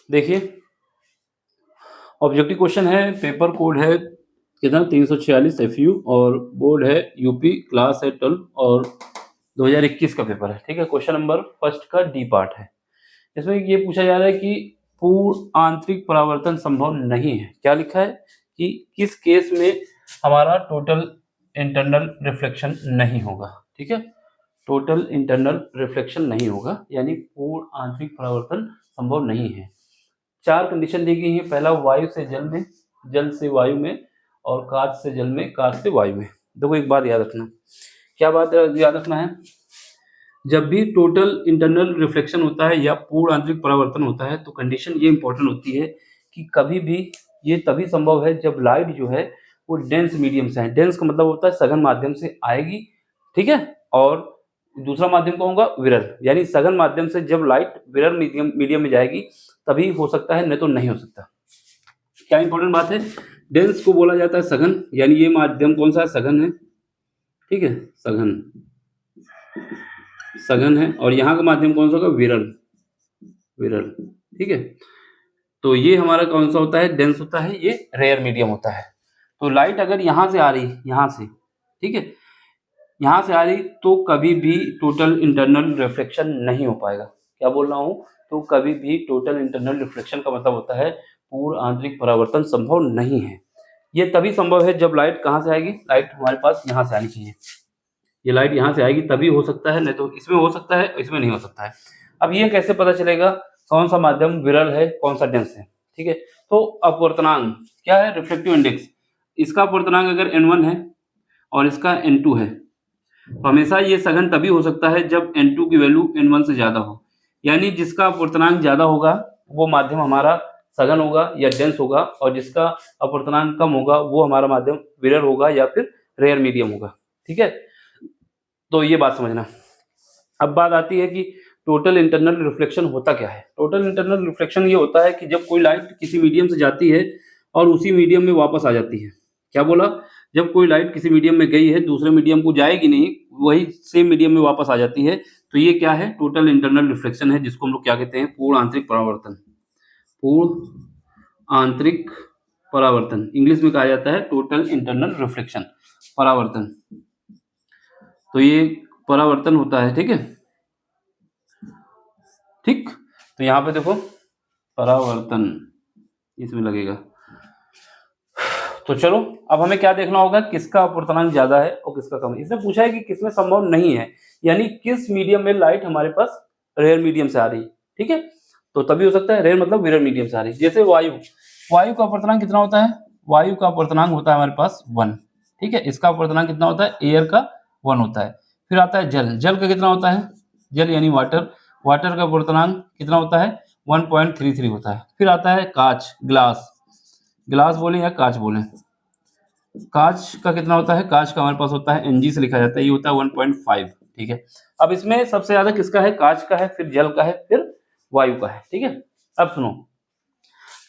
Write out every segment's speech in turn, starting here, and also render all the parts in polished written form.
देखिए, objective question है, paper code है कितना 346 FU और बोर्ड है यूपी, क्लास है 12 और 2021 का पेपर है। ठीक है, क्वेश्चन नंबर फर्स्ट का डी पार्ट है। इसमें ये पूछा जा रहा है कि पूर्ण आंतरिक परावर्तन संभव नहीं है। क्या लिखा है कि किस केस में हमारा टोटल इंटरनल रिफ्लेक्शन नहीं होगा। ठीक है, टोटल इंटरनल रिफ्लेक्शन नहीं होगा, यानी पूर्ण आंतरिक परावर्तन संभव नहीं है। 4 कंडीशन दी गई है। पहला, वायु से जल में, जल से वायु में, और कांच से जल में, कांच से वायु में। देखो एक बात याद रखना, क्या बात याद रखना है, जब भी टोटल इंटरनल रिफ्लेक्शन होता है या पूर्ण आंतरिक परावर्तन होता है तो कंडीशन ये इंपॉर्टेंट होती है कि कभी भी ये तभी संभव है जब लाइट जो है वो डेंस मीडियम से है। डेंस का मतलब होता है सघन माध्यम से आएगी। ठीक है, और दूसरा माध्यम कौन होगा, विरल, यानी सघन माध्यम से जब लाइट विरल मीडियम में जाएगी तभी हो सकता है, नहीं तो नहीं हो सकता। क्या इंपॉर्टेंट बात है, डेंस को बोला जाता है सघन, यानी ये माध्यम कौन सा है, सघन है। ठीक है, सघन, सघन है, और यहाँ का माध्यम कौन सा होगा, विरल, विरल। ठीक है, तो ये हमारा कौन सा होता है, डेंस होता है, ये रेयर मीडियम होता है। तो लाइट अगर यहाँ से आ रही, यहाँ से, ठीक है, यहाँ से आ रही तो कभी भी टोटल इंटरनल रिफ्लेक्शन नहीं हो पाएगा। क्या बोल रहा हूँ, तो कभी भी टोटल इंटरनल रिफ्लेक्शन का मतलब होता है पूर्ण आंतरिक परावर्तन संभव नहीं है। ये तभी संभव है जब लाइट कहाँ से आएगी, लाइट हमारे पास यहाँ से आनी चाहिए। ये लाइट यहाँ से आएगी तभी हो सकता है, नहीं तो इसमें हो सकता है, इसमें नहीं हो सकता है। अब ये कैसे पता चलेगा कौन सा माध्यम विरल है, कौन सा डेंस है। ठीक है, तो अपवर्तनांक क्या है, रिफ्लेक्टिव इंडेक्स। इसका अपवर्तनांक अगर N1 है और इसका N2 है तो हमेशा ये सघन तभी हो सकता है जब N2 की वैल्यू N1 से ज्यादा हो, यानी जिसका अपवर्तनांक ज्यादा होगा वो माध्यम हमारा सघन होगा या डेंस होगा, और जिसका अपवर्तनांक कम होगा वो हमारा माध्यम विरल होगा या फिर रेयर मीडियम होगा। ठीक है, तो ये बात समझना। अब बात आती है कि टोटल इंटरनल रिफ्लेक्शन होता क्या है। टोटल इंटरनल रिफ्लेक्शन ये होता है कि जब कोई लाइट किसी मीडियम से जाती है और उसी मीडियम में वापस आ जाती है। क्या बोला, जब कोई लाइट किसी मीडियम में गई है दूसरे मीडियम को जाएगी नहीं, वही सेम मीडियम में वापस आ जाती है, तो ये क्या है, टोटल इंटरनल रिफ्लेक्शन है, जिसको हम लोग क्या कहते हैं, पूर्ण आंतरिक परावर्तन। पूर्ण आंतरिक परावर्तन इंग्लिश में कहा जाता है टोटल इंटरनल रिफ्लेक्शन, परावर्तन। तो ये परावर्तन होता है। ठीक है, ठीक, तो यहाँ पे देखो परावर्तन इसमें लगेगा। तो चलो अब हमें क्या देखना होगा, किसका अपवर्तनांक ज्यादा है और किसका कम है। इसने पूछा है कि किसमें संभव नहीं है, यानी किस मीडियम में लाइट हमारे पास रेयर मीडियम से आ रही। ठीक है, तो तभी हो सकता है, रेयर मतलब विरल मीडियम से आ रही। जैसे वायु, वायु का अपवर्तनांक कितना होता है, वायु का अपवर्तनांक होता है हमारे पास 1। ठीक है, इसका अपवर्तनांक कितना होता है, एयर का 1 होता है। फिर आता है जल, जल का कितना होता है, जल यानी वाटर, वाटर का अपवर्तनांक कितना होता है, 1.33 होता है। फिर आता है कांच, ग्लास, ग्लास बोले या कांच बोले, कांच का कितना होता है, कांच का हमारे पास होता है Ng से लिखा जाता है, ये होता है 1.5। ठीक है, अब इसमें सबसे ज्यादा किसका है, कांच का है, फिर जल का है, फिर वायु का है। ठीक है, अब सुनो,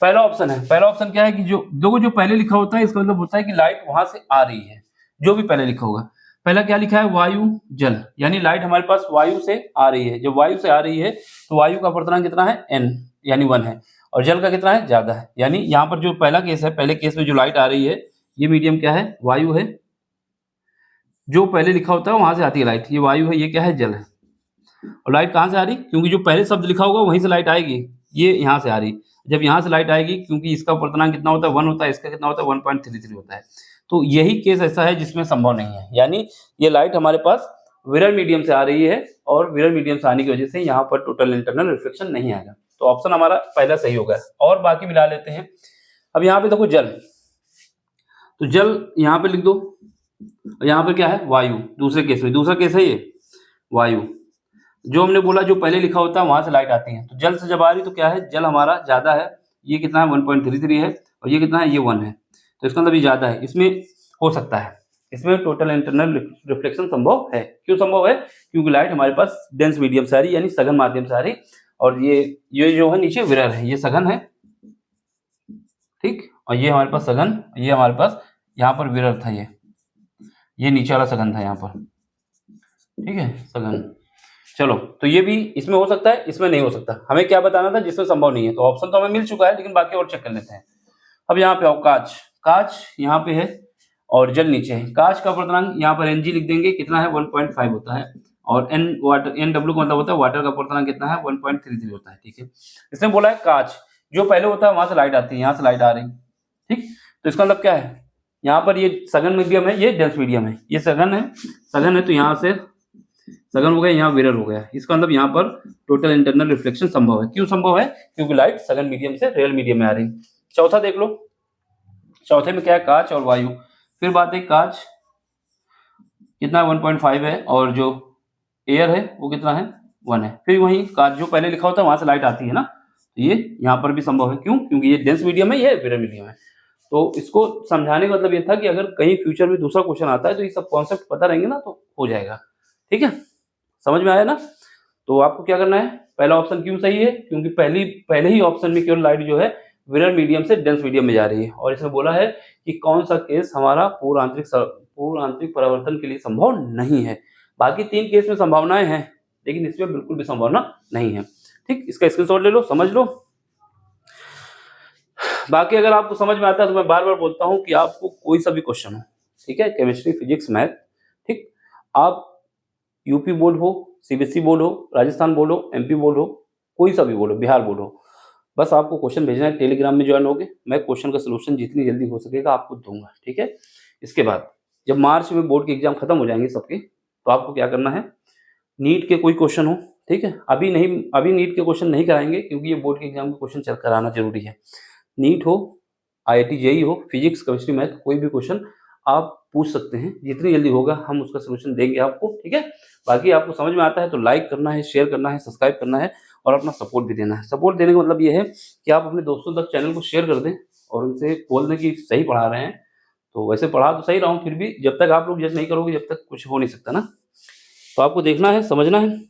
पहला ऑप्शन है, पहला ऑप्शन क्या है कि जो पहले लिखा होता है इसका मतलब होता है कि लाइट वहां से आ रही है, जो भी पहले लिखा होगा। पहला क्या लिखा है, वायु जल, यानी लाइट हमारे पास वायु से आ रही है। जब वायु से आ रही है तो वायु का अपवर्तनांक कितना है, n यानी 1 है, और जल का कितना है, ज्यादा है। यानी यहाँ पर जो पहला केस है, पहले केस में जो लाइट आ रही है ये मीडियम क्या है, वायु है, जो पहले लिखा होता है वहां से आती है लाइट, ये वायु है, ये क्या है, जल है। और लाइट कहाँ से आ रही, क्योंकि जो पहले शब्द लिखा होगा वहीं से लाइट आएगी, ये यहाँ से आ रही। जब यहाँ से लाइट आएगी, क्योंकि इसका अपवर्तनांक कितना होता है, 1 होता है, इसका कितना होता है, 1.33 होता है। तो यही केस ऐसा है जिसमें संभव नहीं है, यानी ये लाइट हमारे पास विरल मीडियम से आ रही है, और विरल मीडियम से आने की वजह से यहाँ पर टोटल इंटरनल रिफ्लेक्शन नहीं आएगा। तो ऑप्शन हमारा पहला सही होगा, और बाकी मिला लेते हैं। अब यहाँ पे देखो जल, तो जल यहाँ पे लिख दो, और यहाँ पे क्या है, वायु, दूसरे केस में, दूसरा केस है ये वायु। जो हमने बोला जो पहले लिखा होता है वहां से लाइट आती है, तो जल से जब आ रही तो क्या है, जल हमारा ज्यादा है, ये कितना है, 1.33 है, और ये कितना है, ये 1 है, तो इसका मतलब ये ज्यादा है, इसमें हो सकता है, इसमें टोटल इंटरनल रिफ्लेक्शन संभव है। क्यों संभव है, क्योंकि लाइट हमारे पास डेंस मीडियम से आ रही, यानी सघन माध्यम से आ रही, और ये जो है नीचे विरल है, ये सघन है। ठीक, और ये हमारे पास सघन, ये हमारे पास यहाँ पर विरल था, ये नीचे वाला सघन था यहाँ पर। ठीक है, सघन, चलो, तो ये भी इसमें हो सकता है, इसमें नहीं हो सकता। हमें क्या बताना था जिसमें संभव नहीं है, तो ऑप्शन तो हमें मिल चुका है, लेकिन बाकी और चेक कर लेते हैं। अब यहाँ पे आओ, कांच, कांच यहाँ पे है और जल नीचे है। कांच का अपवर्तनांक यहाँ पर Ng लिख देंगे, कितना है 1.5 होता है, और N वाटर, NW का मतलब होता है वाटर का अपवर्तनांक कितना है 1.33 होता है। ठीक है, इसने बोला है कांच, जो पहले होता है वहां से लाइट आती है, यहाँ से लाइट आ रही, ठीक, तो इसका मतलब क्या है, यहाँ पर ये सघन मीडियम है, ये डेंस मीडियम है, ये सघन है, सघन है तो यहाँ से सघन हो गया, यहाँ विरल हो गया, इसका मतलब यहाँ पर टोटल इंटरनल रिफ्लेक्शन संभव है। क्यों संभव है? क्योंकि लाइट सघन मीडियम से रियल मीडियम में आ रही। चौथा देख लो, चौथे में क्या है, कांच और वायु। फिर बात है, कांच कितना 1.5 है, और जो एयर है वो कितना है 1 है। फिर वहीं कांच जो पहले लिखा होता है वहां से लाइट आती है ना, तो ये यहाँ पर भी संभव है। क्यों? क्योंकि ये डेंस मीडियम है, ये विरल मीडियम है। तो इसको समझाने का मतलब ये था कि अगर कहीं फ्यूचर में दूसरा क्वेश्चन आता है तो ये सब कॉन्सेप्ट पता रहेंगे ना, तो हो जाएगा। ठीक है, समझ में आया ना? तो आपको क्या करना है, पहला ऑप्शन क्यों सही है, क्योंकि पहले ही ऑप्शन में केवल लाइट जो है विरल मीडियम से डेंस मीडियम में जा रही है, और इसमें बोला है कि कौन सा केस हमारा पूर्ण आंतरिक परावर्तन के लिए संभव नहीं है। बाकी 3 केस में संभावनाएं हैं, लेकिन इसमें बिल्कुल भी संभावना नहीं है। ठीक, इसका स्क्रीनशॉट ले लो, समझ लो। बाकी अगर आपको समझ में आता है तो मैं बार बार बोलता हूं कि आपको कोई सा भी क्वेश्चन हो, ठीक है, केमिस्ट्री, फिजिक्स, मैथ, ठीक, आप यूपी बोर्ड हो, सीबीएसई बोर्ड हो, राजस्थान बोर्ड हो, एमपी बोर्ड हो, कोई सा भी बोर्ड हो, बिहार बोर्ड हो, बस आपको क्वेश्चन भेजना है। टेलीग्राम में ज्वाइन होगे, मैं क्वेश्चन का सोल्यूशन जितनी जल्दी हो सकेगा आपको दूंगा। ठीक है, इसके बाद जब मार्च में बोर्ड के एग्जाम खत्म हो जाएंगे सबके, तो आपको क्या करना है, नीट के कोई क्वेश्चन हो, ठीक है, अभी नीट के क्वेश्चन नहीं कराएंगे, क्योंकि ये बोर्ड के एग्जाम के क्वेश्चन चेक कराना जरूरी है। नीट हो, IIT जेईई हो, फिजिक्स, केमिस्ट्री, मैथ, कोई भी क्वेश्चन आप पूछ सकते हैं, जितनी जल्दी होगा हम उसका सोल्यूशन देंगे आपको। ठीक है, बाकी आपको समझ में आता है तो लाइक करना है, शेयर करना है, सब्सक्राइब करना है, और अपना सपोर्ट भी देना है। सपोर्ट देने का मतलब ये है कि आप अपने दोस्तों तक चैनल को शेयर कर दें और उनसे बोल दें कि सही पढ़ा रहे हैं। तो वैसे पढ़ा तो सही रहा हूँ, फिर भी जब तक आप लोग जज नहीं करोगे जब तक कुछ हो नहीं सकता ना। तो आपको देखना है, समझना है।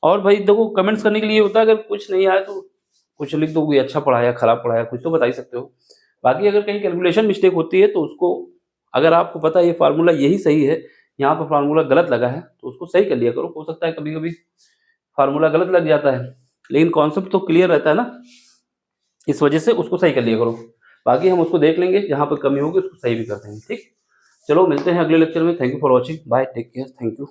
और भाई देखो, कमेंट्स करने के लिए होता है, अगर कुछ नहीं आया तो कुछ लिख दो, कोई अच्छा पढ़ाया, खराब पढ़ाया, कुछ तो बता ही सकते हो। बाकी अगर कहीं कैलकुलेशन मिस्टेक होती है तो उसको, अगर आपको पता है ये फार्मूला यही सही है, यहाँ पर फार्मूला गलत लगा है, तो उसको सही कर लिया करो। हो सकता है कभी कभी फार्मूला गलत लग जाता है, लेकिन कॉन्सेप्ट तो क्लियर रहता है ना, इस वजह से उसको सही कर लिया करो। बाकी हम उसको देख लेंगे, जहाँ पर कमी होगी उसको सही भी कर देंगे। ठीक, चलो मिलते हैं अगले लेक्चर में। Thank you for watching, bye, take care, thank you.